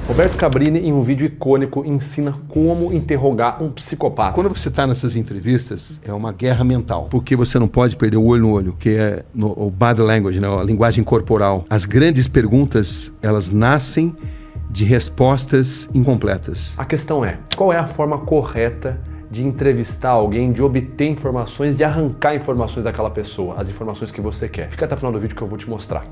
Roberto Cabrini, em um vídeo icônico, ensina como interrogar um psicopata. Quando você está nessas entrevistas, é uma guerra mental, porque você não pode perder o olho no olho, que é o body language, né? A linguagem corporal. As grandes perguntas, elas nascem de respostas incompletas. A questão é, qual é a forma correta de entrevistar alguém, de obter informações, de arrancar informações daquela pessoa, as informações que você quer? Fica até o final do vídeo que eu vou te mostrar.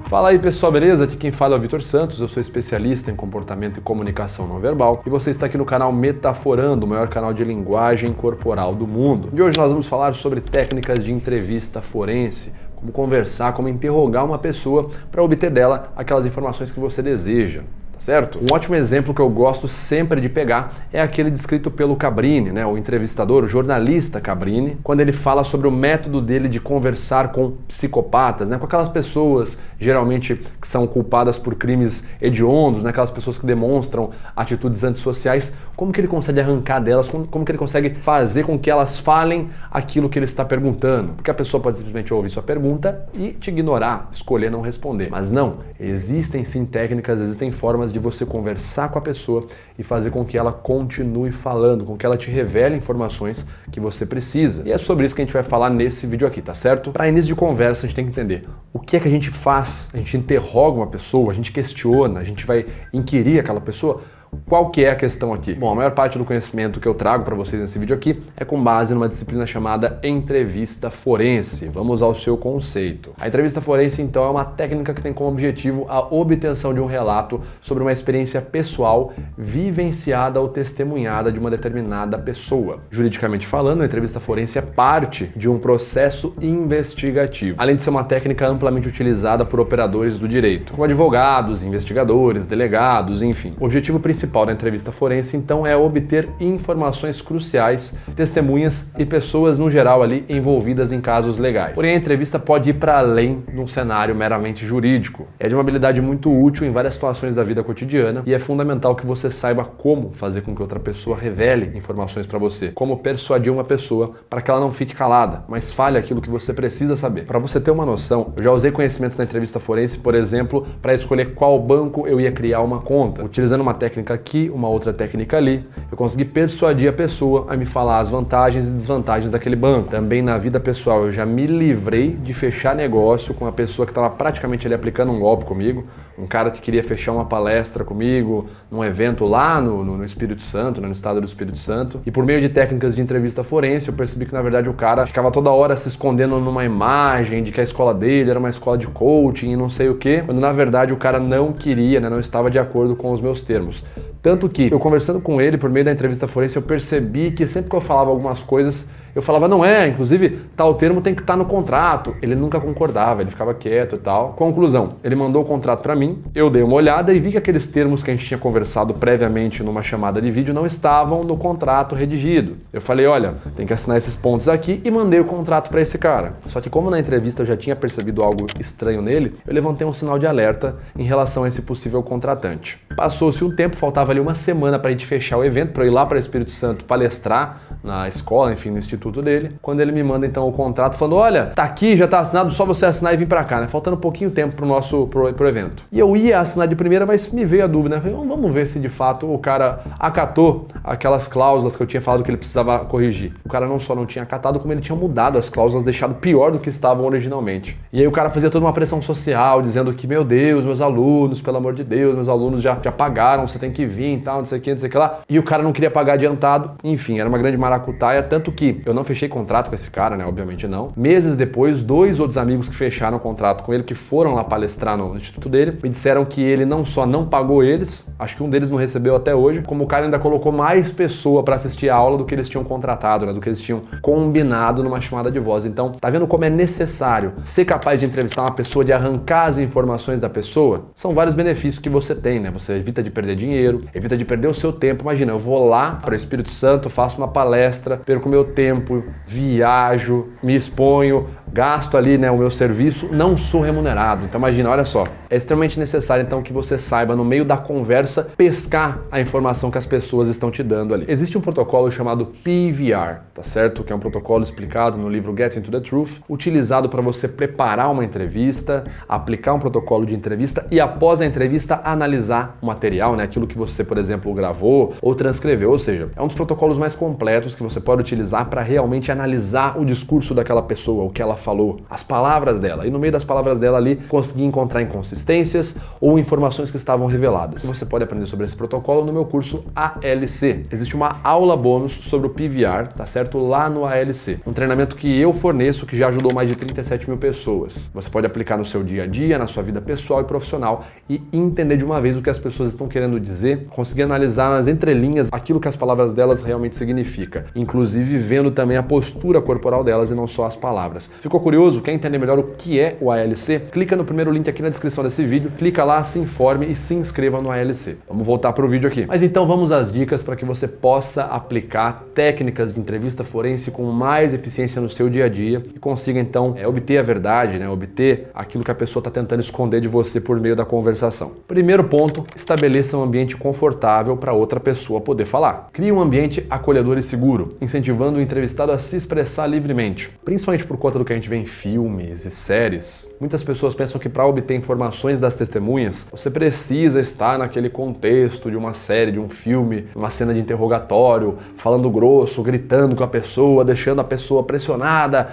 Fala aí pessoal, beleza? Aqui quem fala é o Vitor Santos, eu sou especialista em comportamento e comunicação não verbal e você está aqui no canal Metaforando, o maior canal de linguagem corporal do mundo. E hoje nós vamos falar sobre técnicas de entrevista forense, como conversar, como interrogar uma pessoa para obter dela aquelas informações que você deseja. Certo? Um ótimo exemplo que eu gosto sempre de pegar é aquele descrito pelo Cabrini, né? O entrevistador, o jornalista Cabrini, quando ele fala sobre o método dele de conversar com psicopatas, né? Com aquelas pessoas geralmente que são culpadas por crimes hediondos, né? Aquelas pessoas que demonstram atitudes antissociais, como que ele consegue arrancar delas, como que ele consegue fazer com que elas falem aquilo que ele está perguntando, porque a pessoa pode simplesmente ouvir sua pergunta e te ignorar, escolher não responder, mas não, existem sim técnicas, existem formas de você conversar com a pessoa e fazer com que ela continue falando, com que ela te revele informações que você precisa. E é sobre isso que a gente vai falar nesse vídeo aqui, tá certo? Para início de conversa, a gente tem que entender o que é que a gente faz. A gente interroga uma pessoa, a gente questiona, a gente vai inquirir aquela pessoa. Qual que é a questão aqui? Bom, a maior parte do conhecimento que eu trago para vocês nesse vídeo aqui é com base numa disciplina chamada entrevista forense. Vamos ao seu conceito. A entrevista forense, então, é uma técnica que tem como objetivo a obtenção de um relato sobre uma experiência pessoal vivenciada ou testemunhada de uma determinada pessoa. Juridicamente falando, a entrevista forense é parte de um processo investigativo, além de ser uma técnica amplamente utilizada por operadores do direito, como advogados, investigadores, delegados, enfim. O objetivo principal da entrevista forense, então, é obter informações cruciais, testemunhas e pessoas no geral ali envolvidas em casos legais. Porém, a entrevista pode ir para além de um cenário meramente jurídico. É de uma habilidade muito útil em várias situações da vida cotidiana e é fundamental que você saiba como fazer com que outra pessoa revele informações para você, como persuadir uma pessoa para que ela não fique calada, mas fale aquilo que você precisa saber. Para você ter uma noção, eu já usei conhecimentos da entrevista forense, por exemplo, para escolher qual banco eu ia criar uma conta, utilizando uma técnica aqui, uma outra técnica ali, eu consegui persuadir a pessoa a me falar as vantagens e desvantagens daquele banco. Também na vida pessoal, eu já me livrei de fechar negócio com a pessoa que estava praticamente ali aplicando um golpe comigo, um cara que queria fechar uma palestra comigo, num evento lá no Espírito Santo, no estado do Espírito Santo, e por meio de técnicas de entrevista forense, eu percebi que na verdade o cara ficava toda hora se escondendo numa imagem de que a escola dele era uma escola de coaching e não sei o quê, quando na verdade o cara não queria, né, não estava de acordo com os meus termos. Tanto que, eu conversando com ele por meio da entrevista forense, eu percebi que sempre que eu falava algumas coisas, eu falava, não é, inclusive, tal termo tem que estar no contrato. Ele nunca concordava, ele ficava quieto e tal. Conclusão, ele mandou o contrato para mim, eu dei uma olhada e vi que aqueles termos que a gente tinha conversado previamente numa chamada de vídeo não estavam no contrato redigido. Eu falei, olha, tem que assinar esses pontos aqui e mandei o contrato para esse cara. Só que como na entrevista eu já tinha percebido algo estranho nele, eu levantei um sinal de alerta em relação a esse possível contratante. Passou-se um tempo, faltava ali uma semana para a gente fechar o evento, para eu ir lá para o Espírito Santo palestrar na escola, enfim, no instituto dele, quando ele me manda então o contrato falando, olha, tá aqui, já tá assinado, só você assinar e vir para cá, né? Faltando um pouquinho tempo pro evento. E eu ia assinar de primeira, mas me veio a dúvida, né? Falei, vamos ver se de fato o cara acatou aquelas cláusulas que eu tinha falado que ele precisava corrigir. O cara não só não tinha acatado, como ele tinha mudado as cláusulas, deixado pior do que estavam originalmente. E aí o cara fazia toda uma pressão social, dizendo que, meu Deus, meus alunos, pelo amor de Deus, meus alunos já pagaram, você tem que vir e tal, não sei o que lá. E o cara não queria pagar adiantado. Enfim, era uma grande maracutaia, tanto que eu não fechei contrato com esse cara, né? Obviamente não. Meses depois, 2 outros amigos que fecharam contrato com ele, que foram lá palestrar no instituto dele, me disseram que ele não só não pagou eles, acho que um deles não recebeu até hoje, como o cara ainda colocou mais pessoa para assistir a aula do que eles tinham contratado, né? Do que eles tinham combinado numa chamada de voz. Então, tá vendo como é necessário ser capaz de entrevistar uma pessoa, de arrancar as informações da pessoa? São vários benefícios que você tem, né? Você evita de perder dinheiro, evita de perder o seu tempo. Imagina, eu vou lá para o Espírito Santo, faço uma palestra, perco meu tempo, viajo, me exponho, gasto ali, né, o meu serviço, não sou remunerado. Então imagina, olha só, é extremamente necessário então que você saiba no meio da conversa pescar a informação que as pessoas estão te dando ali. Existe um protocolo chamado PVR, tá certo? Que é um protocolo explicado no livro Getting to the Truth, utilizado para você preparar uma entrevista, aplicar um protocolo de entrevista e após a entrevista analisar o material, né, aquilo que você, por exemplo, gravou ou transcreveu, ou seja, é um dos protocolos mais completos que você pode utilizar para realmente analisar o discurso daquela pessoa, o que ela falou, as palavras dela, e no meio das palavras dela ali conseguir encontrar inconsistências ou informações que estavam reveladas. E você pode aprender sobre esse protocolo no meu curso ALC. Existe uma aula bônus sobre o PVR, tá certo? Lá no ALC. Um treinamento que eu forneço que já ajudou mais de 37 mil pessoas. Você pode aplicar no seu dia a dia, na sua vida pessoal e profissional e entender de uma vez o que as pessoas estão querendo dizer, conseguir analisar nas entrelinhas aquilo que as palavras delas realmente significam, inclusive vendo também a postura corporal delas e não só as palavras. Ficou curioso? Quer entender melhor o que é o ALC? Clica no primeiro link aqui na descrição desse vídeo, clica lá, se informe e se inscreva no ALC. Vamos voltar para o vídeo aqui. Mas então vamos às dicas para que você possa aplicar técnicas de entrevista forense com mais eficiência no seu dia a dia e consiga então obter a verdade, né? Obter aquilo que a pessoa está tentando esconder de você por meio da conversação. Primeiro ponto, estabeleça um ambiente confortável para outra pessoa poder falar. Crie um ambiente acolhedor e seguro, incentivando o entrevistado a se expressar livremente, principalmente por conta do que a gente vê em filmes e séries. Muitas pessoas pensam que para obter informações das testemunhas, você precisa estar naquele contexto de uma série, de um filme, uma cena de interrogatório, falando grosso, gritando com a pessoa, deixando a pessoa pressionada,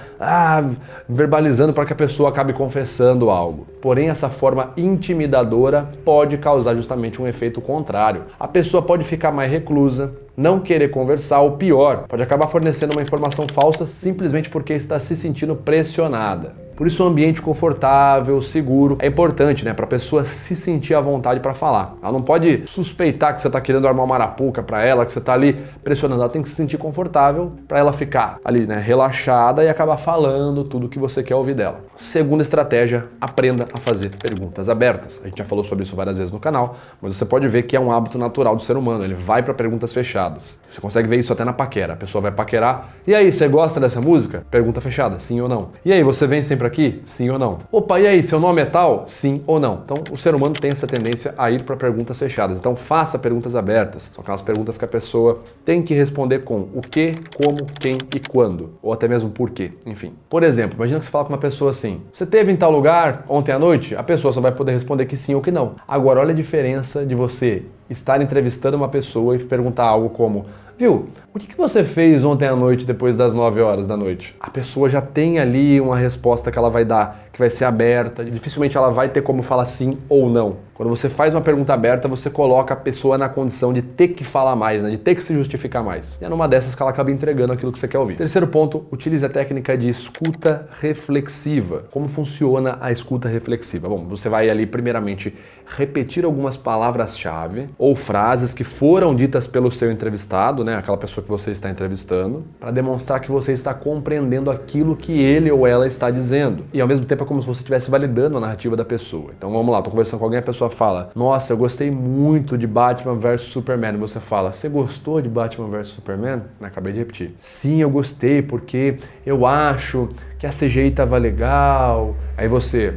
verbalizando para que a pessoa acabe confessando algo. Porém, essa forma intimidadora pode causar justamente um efeito contrário. A pessoa pode ficar mais reclusa, não querer conversar, ou pior, pode acabar fornecendo uma informação falsa simplesmente porque está se sentindo pressionada. Por isso, um ambiente confortável, seguro, é importante, né, para a pessoa se sentir à vontade para falar. Ela não pode suspeitar que você está querendo armar uma arapuca para ela, que você está ali pressionando. Ela tem que se sentir confortável para ela ficar ali, né, relaxada e acabar falando tudo o que você quer ouvir dela. Segunda estratégia, aprenda a fazer perguntas abertas. A gente já falou sobre isso várias vezes no canal, mas você pode ver que é um hábito natural do ser humano. Ele vai para perguntas fechadas. Você consegue ver isso até na paquera. A pessoa vai paquerar. E aí, você gosta dessa música? Pergunta fechada, sim ou não. E aí, você vem sempre aqui? Sim ou não. Opa, e aí, seu nome é tal? Sim ou não. Então, o ser humano tem essa tendência a ir para perguntas fechadas. Então, faça perguntas abertas. São aquelas perguntas que a pessoa tem que responder com o que, como, quem e quando. Ou até mesmo por quê. Enfim. Por exemplo, imagina que você fala com uma pessoa assim: você esteve em tal lugar ontem à noite? A pessoa só vai poder responder que sim ou que não. Agora, olha a diferença de você estar entrevistando uma pessoa e perguntar algo como: viu, o que você fez ontem à noite depois das 9 horas da noite? A pessoa já tem ali uma resposta que ela vai dar, que vai ser aberta, dificilmente ela vai ter como falar sim ou não. Quando você faz uma pergunta aberta, você coloca a pessoa na condição de ter que falar mais, né? De ter que se justificar mais. E é numa dessas que ela acaba entregando aquilo que você quer ouvir. Terceiro ponto, utilize a técnica de escuta reflexiva. Como funciona a escuta reflexiva? Bom, você vai ali primeiramente repetir algumas palavras-chave ou frases que foram ditas pelo seu entrevistado, né? Aquela pessoa que você está entrevistando, para demonstrar que você está compreendendo aquilo que ele ou ela está dizendo. E ao mesmo tempo é como se você estivesse validando a narrativa da pessoa. Então vamos lá, estou conversando com alguém, a pessoa fala: nossa, eu gostei muito de Batman vs Superman. E você fala: você gostou de Batman vs Superman? Acabei de repetir. Sim, eu gostei porque eu acho que a CGI tava legal. Aí você,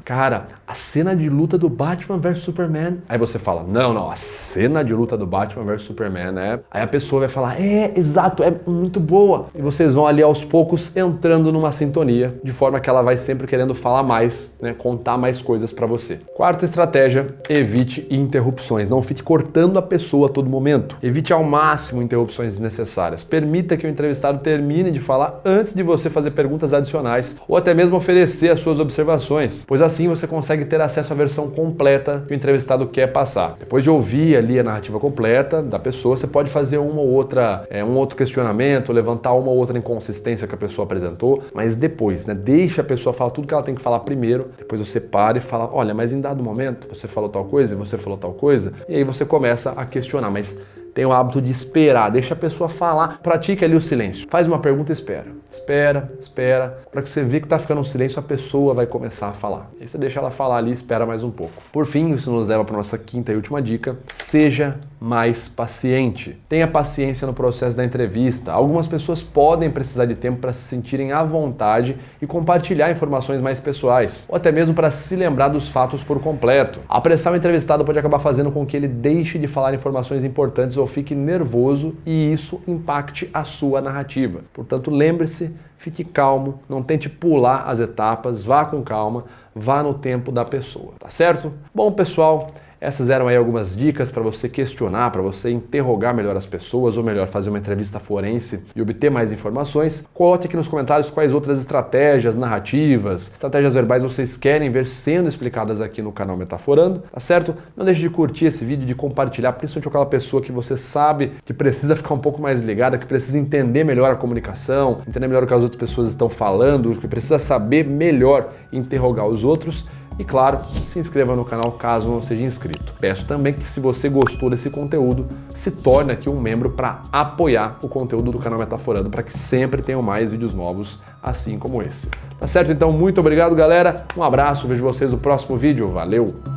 cara, a cena de luta do Batman vs Superman. Aí você fala: não, a cena de luta do Batman vs Superman, né? Aí a pessoa vai falar: exato, é muito boa. E vocês vão ali aos poucos entrando numa sintonia, de forma que ela vai sempre querendo falar mais, né? Contar mais coisas pra você. Quarta estratégia, evite interrupções. Não fique cortando a pessoa a todo momento. Evite ao máximo interrupções desnecessárias. Permita que o entrevistado termine de falar antes de você fazer perguntas adicionais ou até mesmo oferecer as suas observações, pois assim você consegue ter acesso à versão completa que o entrevistado quer passar. Depois de ouvir ali a narrativa completa da pessoa, você pode fazer um outro questionamento, levantar uma ou outra inconsistência que a pessoa apresentou, mas depois, né, deixa a pessoa falar tudo que ela tem que falar primeiro, depois você para e fala: olha, mas em dado momento você falou tal coisa e você falou tal coisa, e aí você começa a questionar, mas tem o hábito de esperar, deixa a pessoa falar, pratique ali o silêncio. Faz uma pergunta e espera. Espera, para que você vê que tá ficando um silêncio, a pessoa vai começar a falar. Aí você deixa ela falar ali e espera mais um pouco. Por fim, isso nos leva para nossa quinta e última dica: seja mais paciente. Tenha paciência no processo da entrevista. Algumas pessoas podem precisar de tempo para se sentirem à vontade e compartilhar informações mais pessoais, ou até mesmo para se lembrar dos fatos por completo. Apressar o entrevistado pode acabar fazendo com que ele deixe de falar informações importantes ou fique nervoso e isso impacte a sua narrativa. Portanto, lembre-se, fique calmo, não tente pular as etapas, vá com calma, vá no tempo da pessoa, tá certo? Bom, pessoal, essas eram aí algumas dicas para você questionar, para você interrogar melhor as pessoas, ou melhor, fazer uma entrevista forense e obter mais informações. Coloque aqui nos comentários quais outras estratégias narrativas, estratégias verbais vocês querem ver sendo explicadas aqui no canal Metaforando, tá certo? Não deixe de curtir esse vídeo, de compartilhar, principalmente com aquela pessoa que você sabe que precisa ficar um pouco mais ligada, que precisa entender melhor a comunicação, entender melhor o que as outras pessoas estão falando, que precisa saber melhor interrogar os outros. E claro, se inscreva no canal caso não seja inscrito. Peço também que, se você gostou desse conteúdo, se torne aqui um membro para apoiar o conteúdo do canal Metaforando, para que sempre tenham mais vídeos novos assim como esse. Tá certo? Então, muito obrigado, galera. Um abraço, vejo vocês no próximo vídeo. Valeu!